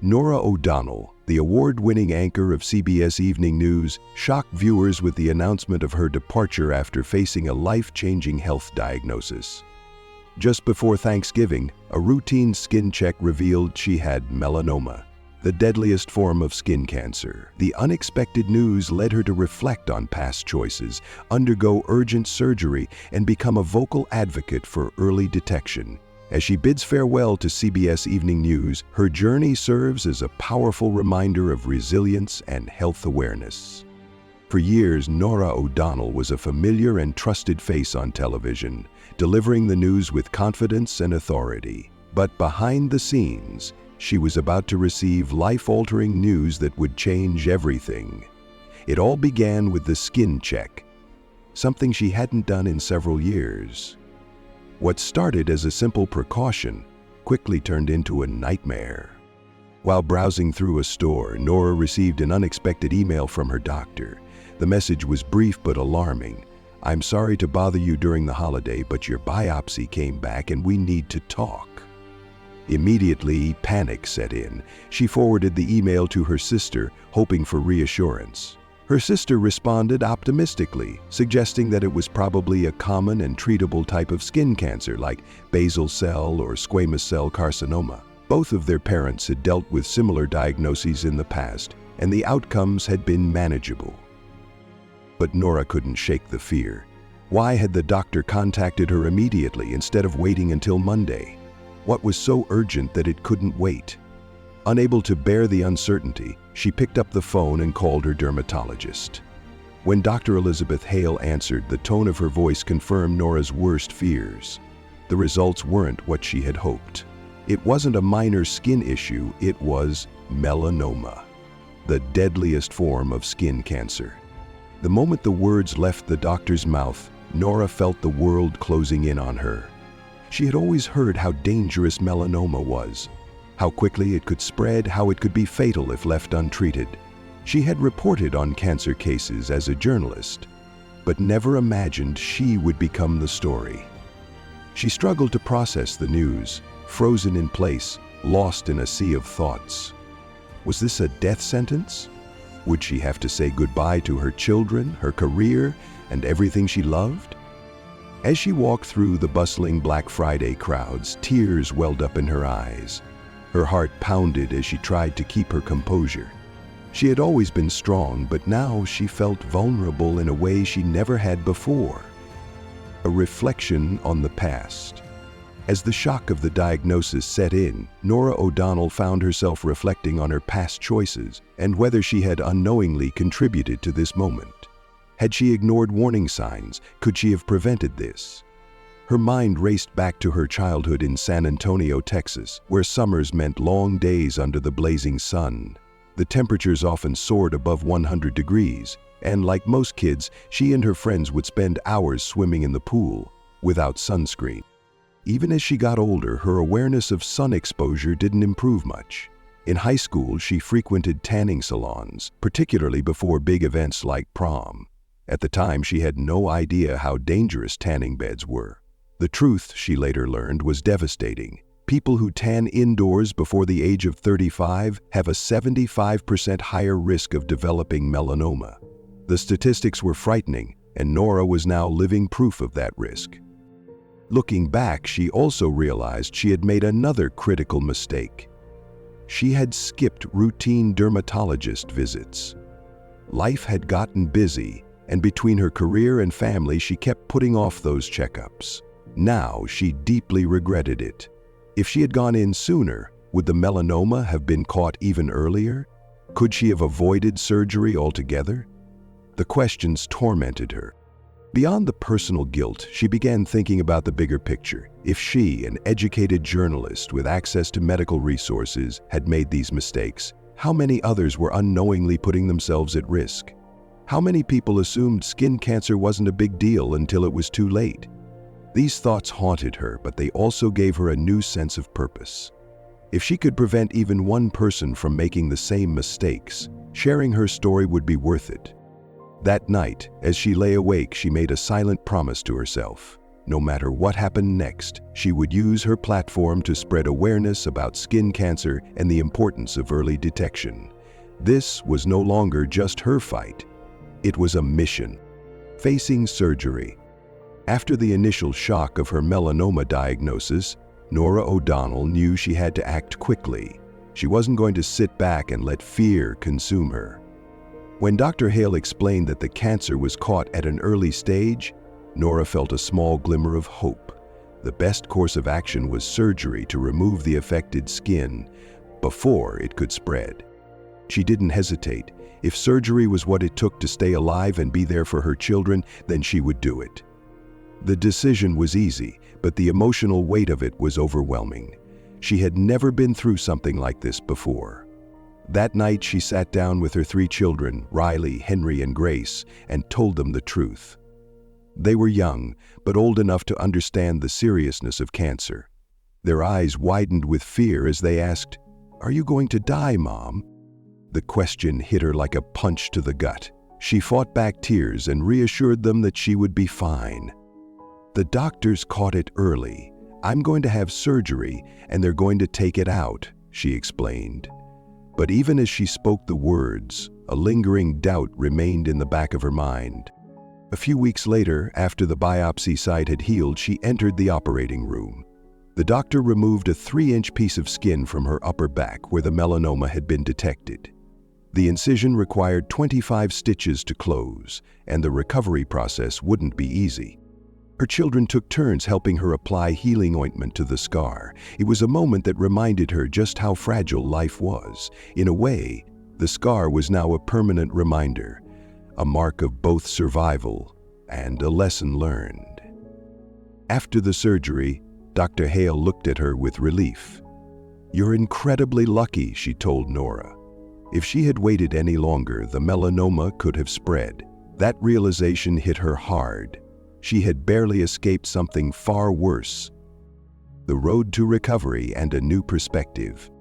Norah O'Donnell, the award-winning anchor of CBS Evening News, shocked viewers with the announcement of her departure after facing a life-changing health diagnosis. Just before Thanksgiving, a routine skin check revealed she had melanoma, the deadliest form of skin cancer. The unexpected news led her to reflect on past choices, undergo urgent surgery, and become a vocal advocate for early detection. As she bids farewell to CBS Evening News, her journey serves as a powerful reminder of resilience and health awareness. For years, Norah O'Donnell was a familiar and trusted face on television, delivering the news with confidence and authority. But behind the scenes, she was about to receive life-altering news that would change everything. It all began with the skin check, something she hadn't done in several years. What started as a simple precaution quickly turned into a nightmare. While browsing through a store, Norah received an unexpected email from her doctor. The message was brief but alarming. "I'm sorry to bother you during the holiday, but your biopsy came back and we need to talk." Immediately, panic set in. She forwarded the email to her sister, hoping for reassurance. Her sister responded optimistically, suggesting that it was probably a common and treatable type of skin cancer like basal cell or squamous cell carcinoma. Both of their parents had dealt with similar diagnoses in the past, and the outcomes had been manageable. But Norah couldn't shake the fear. Why had the doctor contacted her immediately instead of waiting until Monday? What was so urgent that it couldn't wait? Unable to bear the uncertainty, she picked up the phone and called her dermatologist. When Dr. Elizabeth Hale answered, the tone of her voice confirmed Norah's worst fears. The results weren't what she had hoped. It wasn't a minor skin issue, it was melanoma, the deadliest form of skin cancer. The moment the words left the doctor's mouth, Norah felt the world closing in on her. She had always heard how dangerous melanoma was, how quickly it could spread, how it could be fatal if left untreated. She had reported on cancer cases as a journalist, but never imagined she would become the story. She struggled to process the news, frozen in place, lost in a sea of thoughts. Was this a death sentence? Would she have to say goodbye to her children, her career, and everything she loved? As she walked through the bustling Black Friday crowds, tears welled up in her eyes. Her heart pounded as she tried to keep her composure. She had always been strong, but now she felt vulnerable in a way she never had before. A reflection on the past. As the shock of the diagnosis set in, Norah O'Donnell found herself reflecting on her past choices and whether she had unknowingly contributed to this moment. Had she ignored warning signs? Could she have prevented this? Her mind raced back to her childhood in San Antonio, Texas, where summers meant long days under the blazing sun. The temperatures often soared above 100 degrees, and like most kids, she and her friends would spend hours swimming in the pool, without sunscreen. Even as she got older, her awareness of sun exposure didn't improve much. In high school, she frequented tanning salons, particularly before big events like prom. At the time, she had no idea how dangerous tanning beds were. The truth, she later learned, was devastating. People who tan indoors before the age of 35 have a 75% higher risk of developing melanoma. The statistics were frightening, and Norah was now living proof of that risk. Looking back, she also realized she had made another critical mistake. She had skipped routine dermatologist visits. Life had gotten busy, and between her career and family, she kept putting off those checkups. Now she deeply regretted it. If she had gone in sooner, would the melanoma have been caught even earlier? Could she have avoided surgery altogether? The questions tormented her. Beyond the personal guilt, she began thinking about the bigger picture. If she, an educated journalist with access to medical resources, had made these mistakes, how many others were unknowingly putting themselves at risk? How many people assumed skin cancer wasn't a big deal until it was too late? These thoughts haunted her, but they also gave her a new sense of purpose. If she could prevent even one person from making the same mistakes, sharing her story would be worth it. That night, as she lay awake, she made a silent promise to herself. No matter what happened next, she would use her platform to spread awareness about skin cancer and the importance of early detection. This was no longer just her fight. It was a mission. Facing surgery. After the initial shock of her melanoma diagnosis, Norah O'Donnell knew she had to act quickly. She wasn't going to sit back and let fear consume her. When Dr. Hale explained that the cancer was caught at an early stage, Norah felt a small glimmer of hope. The best course of action was surgery to remove the affected skin before it could spread. She didn't hesitate. If surgery was what it took to stay alive and be there for her children, then she would do it. The decision was easy, but the emotional weight of it was overwhelming. She had never been through something like this before. That night, she sat down with her 3 children, Riley, Henry, and Grace, and told them the truth. They were young, but old enough to understand the seriousness of cancer. Their eyes widened with fear as they asked, "Are you going to die, Mom?" The question hit her like a punch to the gut. She fought back tears and reassured them that she would be fine. "The doctors caught it early. I'm going to have surgery, and they're going to take it out," she explained. But even as she spoke the words, a lingering doubt remained in the back of her mind. A few weeks later, after the biopsy site had healed, she entered the operating room. The doctor removed a 3-inch piece of skin from her upper back where the melanoma had been detected. The incision required 25 stitches to close, and the recovery process wouldn't be easy. Her children took turns helping her apply healing ointment to the scar. It was a moment that reminded her just how fragile life was. In a way, the scar was now a permanent reminder, a mark of both survival and a lesson learned. After the surgery, Dr. Hale looked at her with relief. "You're incredibly lucky," she told Norah. If she had waited any longer, the melanoma could have spread. That realization hit her hard. She had barely escaped something far worse. The road to recovery and a new perspective.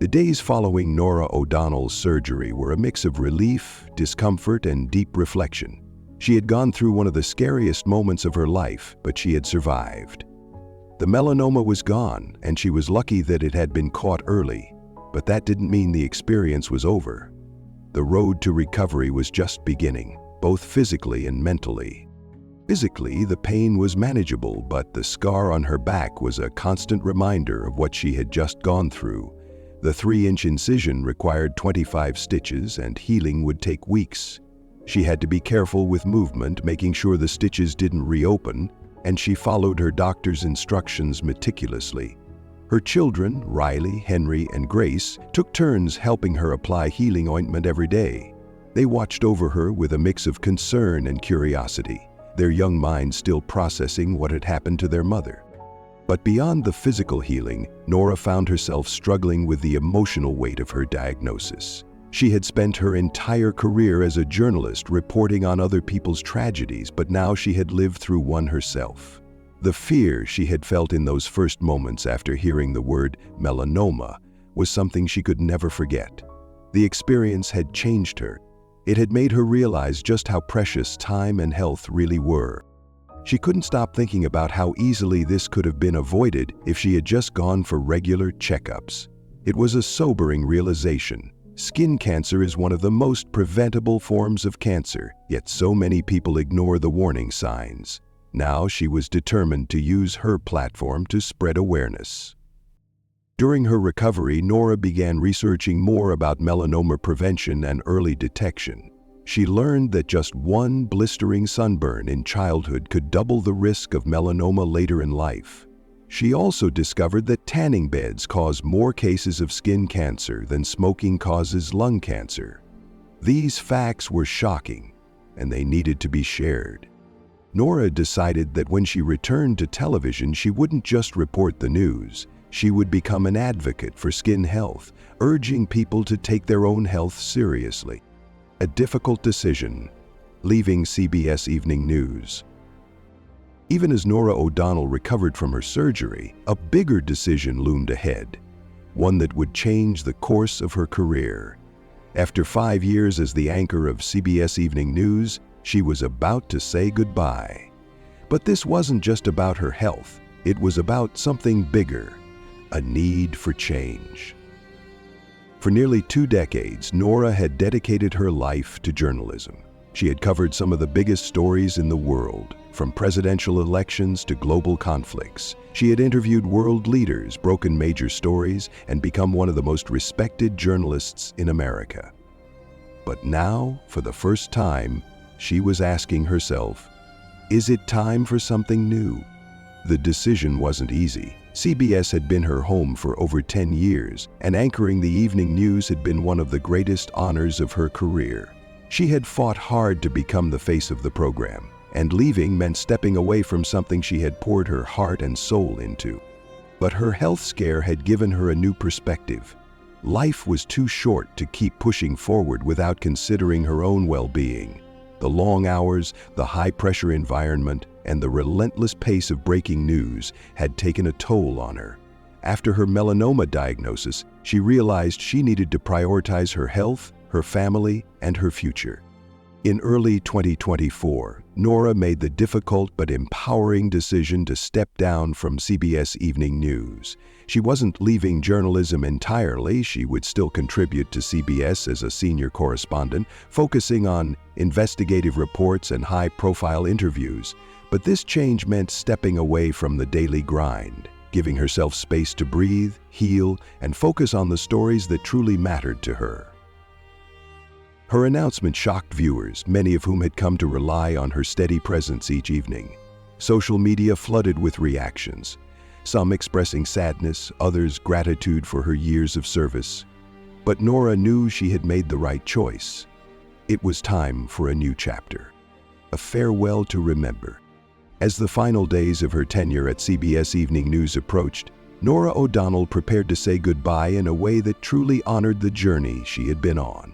The days following Norah O'Donnell's surgery were a mix of relief, discomfort, and deep reflection. She had gone through one of the scariest moments of her life, but she had survived. The melanoma was gone, and she was lucky that it had been caught early. But that didn't mean the experience was over. The road to recovery was just beginning, both physically and mentally. Physically, the pain was manageable, but the scar on her back was a constant reminder of what she had just gone through. The 3-inch incision required 25 stitches, and healing would take weeks. She had to be careful with movement, making sure the stitches didn't reopen, and she followed her doctor's instructions meticulously. Her children, Riley, Henry, and Grace, took turns helping her apply healing ointment every day. They watched over her with a mix of concern and curiosity, their young minds still processing what had happened to their mother. But beyond the physical healing, Norah found herself struggling with the emotional weight of her diagnosis. She had spent her entire career as a journalist reporting on other people's tragedies, but now she had lived through one herself. The fear she had felt in those first moments after hearing the word melanoma was something she could never forget. The experience had changed her. It had made her realize just how precious time and health really were. She couldn't stop thinking about how easily this could have been avoided if she had just gone for regular checkups. It was a sobering realization. Skin cancer is one of the most preventable forms of cancer, yet so many people ignore the warning signs. Now she was determined to use her platform to spread awareness. During her recovery, Norah began researching more about melanoma prevention and early detection. She learned that just one blistering sunburn in childhood could double the risk of melanoma later in life. She also discovered that tanning beds cause more cases of skin cancer than smoking causes lung cancer. These facts were shocking, and they needed to be shared. Norah decided that when she returned to television, she wouldn't just report the news. She would become an advocate for skin health, urging people to take their own health seriously. A difficult decision, leaving CBS Evening News. Even as Norah O'Donnell recovered from her surgery, a bigger decision loomed ahead, one that would change the course of her career. After 5 years as the anchor of CBS Evening News, she was about to say goodbye. But this wasn't just about her health. It was about something bigger, a need for change. For nearly 2 decades, Norah had dedicated her life to journalism. She had covered some of the biggest stories in the world, from presidential elections to global conflicts. She had interviewed world leaders, broken major stories, and become one of the most respected journalists in America. But now, for the first time, she was asking herself, is it time for something new? The decision wasn't easy. CBS had been her home for over 10 years, and anchoring the evening news had been one of the greatest honors of her career. She had fought hard to become the face of the program, and leaving meant stepping away from something she had poured her heart and soul into. But her health scare had given her a new perspective. Life was too short to keep pushing forward without considering her own well-being. The long hours, the high-pressure environment, and the relentless pace of breaking news had taken a toll on her. After her melanoma diagnosis, she realized she needed to prioritize her health, her family, and her future. In early 2024, Norah made the difficult but empowering decision to step down from CBS Evening News. She wasn't leaving journalism entirely. She would still contribute to CBS as a senior correspondent, focusing on investigative reports and high-profile interviews. But this change meant stepping away from the daily grind, giving herself space to breathe, heal, and focus on the stories that truly mattered to her. Her announcement shocked viewers, many of whom had come to rely on her steady presence each evening. Social media flooded with reactions, some expressing sadness, others gratitude for her years of service. But Norah knew she had made the right choice. It was time for a new chapter, a farewell to remember. As the final days of her tenure at CBS Evening News approached, Norah O'Donnell prepared to say goodbye in a way that truly honored the journey she had been on.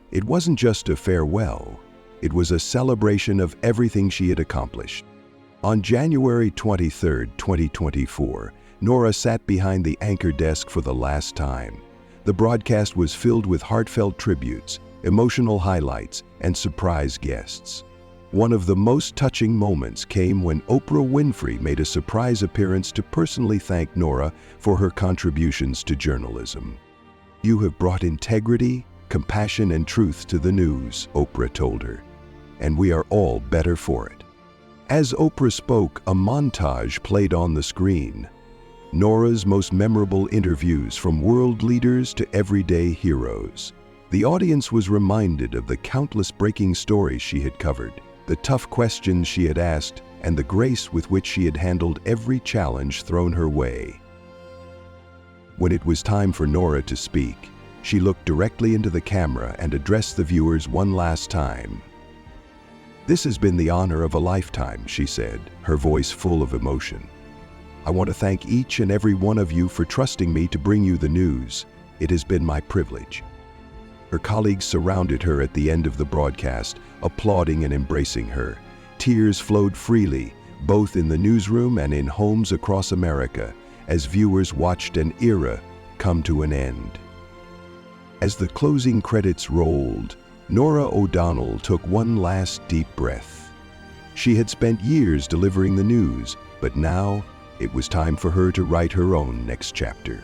It wasn't just a farewell, it was a celebration of everything she had accomplished. On January 23, 2024, Norah sat behind the anchor desk for the last time. The broadcast was filled with heartfelt tributes, emotional highlights, and surprise guests. One of the most touching moments came when Oprah Winfrey made a surprise appearance to personally thank Norah for her contributions to journalism. "You have brought integrity, compassion, and truth to the news," Oprah told her, "and we are all better for it." As Oprah spoke, a montage played on the screen. Norah's most memorable interviews, from world leaders to everyday heroes. The audience was reminded of the countless breaking stories she had covered, the tough questions she had asked, and the grace with which she had handled every challenge thrown her way. When it was time for Norah to speak, she looked directly into the camera and addressed the viewers one last time. "This has been the honor of a lifetime," she said, her voice full of emotion. "I want to thank each and every one of you for trusting me to bring you the news. It has been my privilege." Her colleagues surrounded her at the end of the broadcast, applauding and embracing her. Tears flowed freely, both in the newsroom and in homes across America, as viewers watched an era come to an end. As the closing credits rolled, Norah O'Donnell took one last deep breath. She had spent years delivering the news, but now it was time for her to write her own next chapter.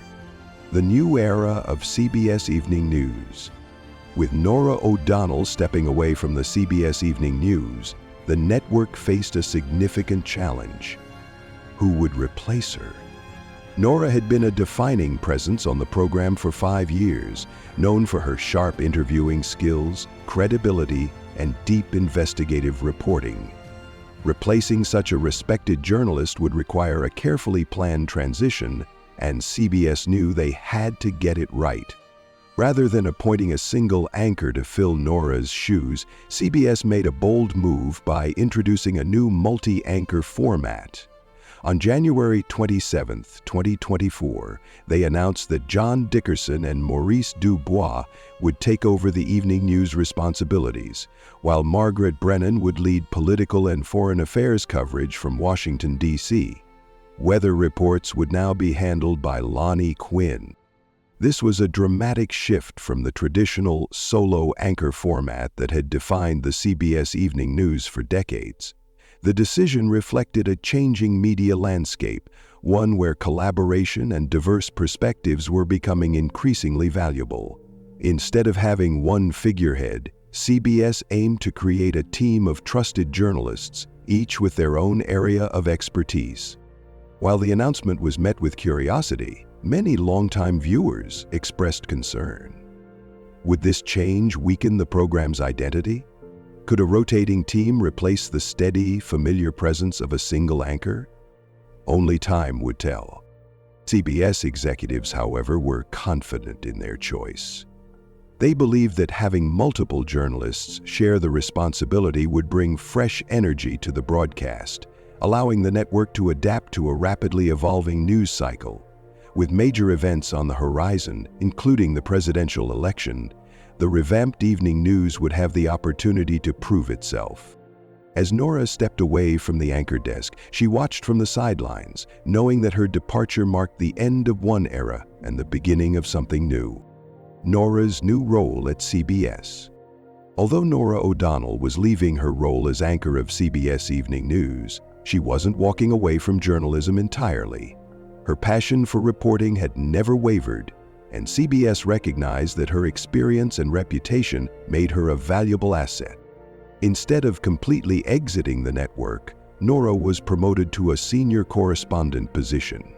The new era of CBS Evening News. With Norah O'Donnell stepping away from the CBS Evening News, the network faced a significant challenge. Who would replace her? Norah had been a defining presence on the program for 5 years, known for her sharp interviewing skills, credibility, and deep investigative reporting. Replacing such a respected journalist would require a carefully planned transition, and CBS knew they had to get it right. Rather than appointing a single anchor to fill Norah's shoes, CBS made a bold move by introducing a new multi-anchor format. On January 27, 2024, they announced that John Dickerson and Maurice Dubois would take over the evening news responsibilities, while Margaret Brennan would lead political and foreign affairs coverage from Washington, D.C. Weather reports would now be handled by Lonnie Quinn. This was a dramatic shift from the traditional solo anchor format that had defined the CBS Evening News for decades. The decision reflected a changing media landscape, one where collaboration and diverse perspectives were becoming increasingly valuable. Instead of having one figurehead, CBS aimed to create a team of trusted journalists, each with their own area of expertise. While the announcement was met with curiosity, many longtime viewers expressed concern. Would this change weaken the program's identity? Could a rotating team replace the steady, familiar presence of a single anchor? Only time would tell. CBS executives, however, were confident in their choice. They believed that having multiple journalists share the responsibility would bring fresh energy to the broadcast, allowing the network to adapt to a rapidly evolving news cycle. With major events on the horizon, including the presidential election, the revamped evening news would have the opportunity to prove itself. As Norah stepped away from the anchor desk, she watched from the sidelines, knowing that her departure marked the end of one era and the beginning of something new. Norah's new role at CBS. Although Norah O'Donnell was leaving her role as anchor of CBS Evening News, she wasn't walking away from journalism entirely. Her passion for reporting had never wavered, and CBS recognized that her experience and reputation made her a valuable asset. Instead of completely exiting the network, Norah was promoted to a senior correspondent position.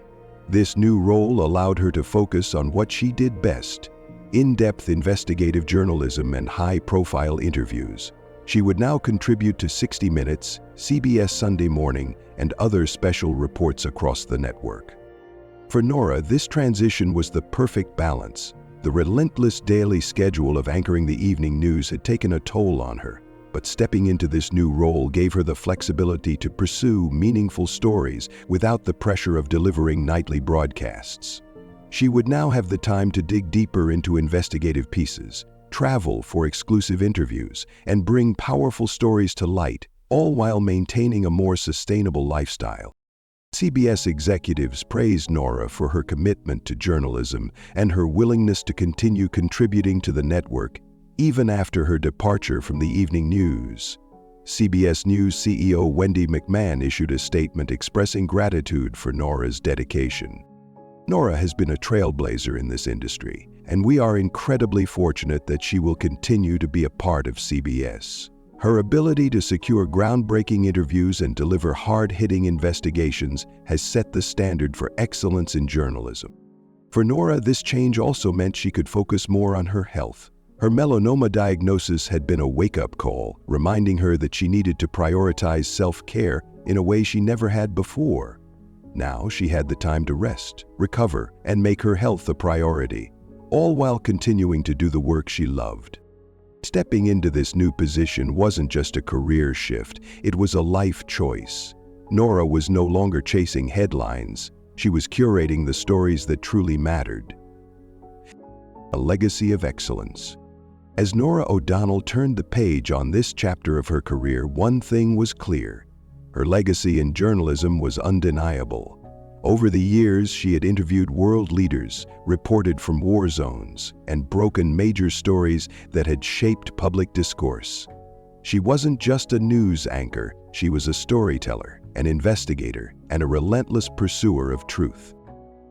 This new role allowed her to focus on what she did best: in-depth investigative journalism and high-profile interviews. She would now contribute to 60 Minutes, CBS Sunday Morning, and other special reports across the network. For Norah, this transition was the perfect balance. The relentless daily schedule of anchoring the evening news had taken a toll on her, but stepping into this new role gave her the flexibility to pursue meaningful stories without the pressure of delivering nightly broadcasts. She would now have the time to dig deeper into investigative pieces, travel for exclusive interviews, and bring powerful stories to light, all while maintaining a more sustainable lifestyle. CBS executives praised Norah for her commitment to journalism and her willingness to continue contributing to the network, even after her departure from the evening news. CBS News CEO Wendy McMahon issued a statement expressing gratitude for Norah's dedication. Norah has been a trailblazer in this industry, and we are incredibly fortunate that she will continue to be a part of CBS. Her ability to secure groundbreaking interviews and deliver hard-hitting investigations has set the standard for excellence in journalism. For Norah, this change also meant she could focus more on her health. Her melanoma diagnosis had been a wake-up call, reminding her that she needed to prioritize self-care in a way she never had before. Now she had the time to rest, recover, and make her health a priority, all while continuing to do the work she loved. Stepping into this new position wasn't just a career shift, it was a life choice. Norah was no longer chasing headlines, she was curating the stories that truly mattered. A legacy of excellence. As Norah O'Donnell turned the page on this chapter of her career, one thing was clear: her legacy in journalism was undeniable. Over the years, she had interviewed world leaders, reported from war zones, and broken major stories that had shaped public discourse. She wasn't just a news anchor, she was a storyteller, an investigator, and a relentless pursuer of truth.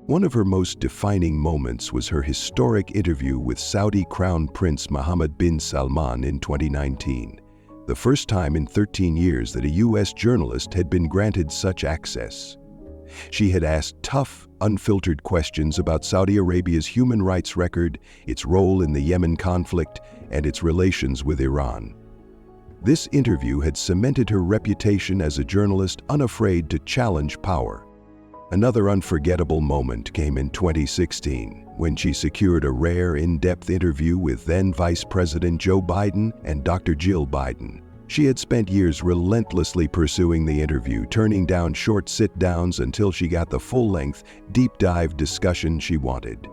One of her most defining moments was her historic interview with Saudi Crown Prince Mohammed bin Salman in 2019, the first time in 13 years that a U.S. journalist had been granted such access. She had asked tough, unfiltered questions about Saudi Arabia's human rights record, its role in the Yemen conflict, and its relations with Iran. This interview had cemented her reputation as a journalist unafraid to challenge power. Another unforgettable moment came in 2016, when she secured a rare, in-depth interview with then Vice President Joe Biden and Dr. Jill Biden. She had spent years relentlessly pursuing the interview, turning down short sit-downs until she got the full-length, deep-dive discussion she wanted.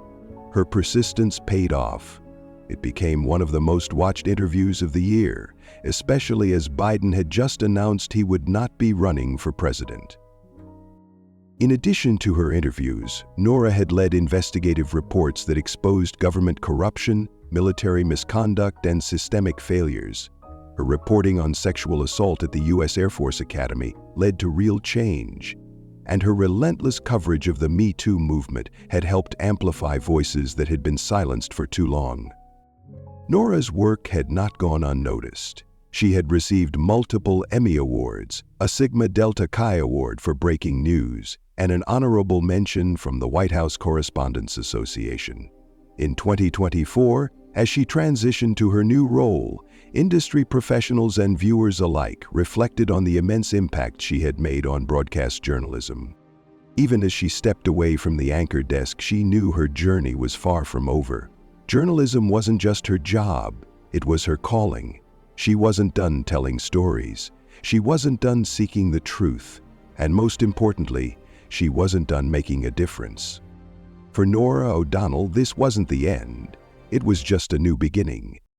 Her persistence paid off. It became one of the most watched interviews of the year, especially as Biden had just announced he would not be running for president. In addition to her interviews, Norah had led investigative reports that exposed government corruption, military misconduct, and systemic failures. Her reporting on sexual assault at the U.S. Air Force Academy led to real change, and her relentless coverage of the Me Too movement had helped amplify voices that had been silenced for too long. Norah's work had not gone unnoticed. She had received multiple Emmy Awards, a Sigma Delta Chi Award for breaking news, and an honorable mention from the White House Correspondents Association. In 2024, as she transitioned to her new role, industry professionals and viewers alike reflected on the immense impact she had made on broadcast journalism. Even as she stepped away from the anchor desk, she knew her journey was far from over. Journalism wasn't just her job, it was her calling. She wasn't done telling stories. She wasn't done seeking the truth. And most importantly, she wasn't done making a difference. For Norah O'Donnell, this wasn't the end. It was just a new beginning.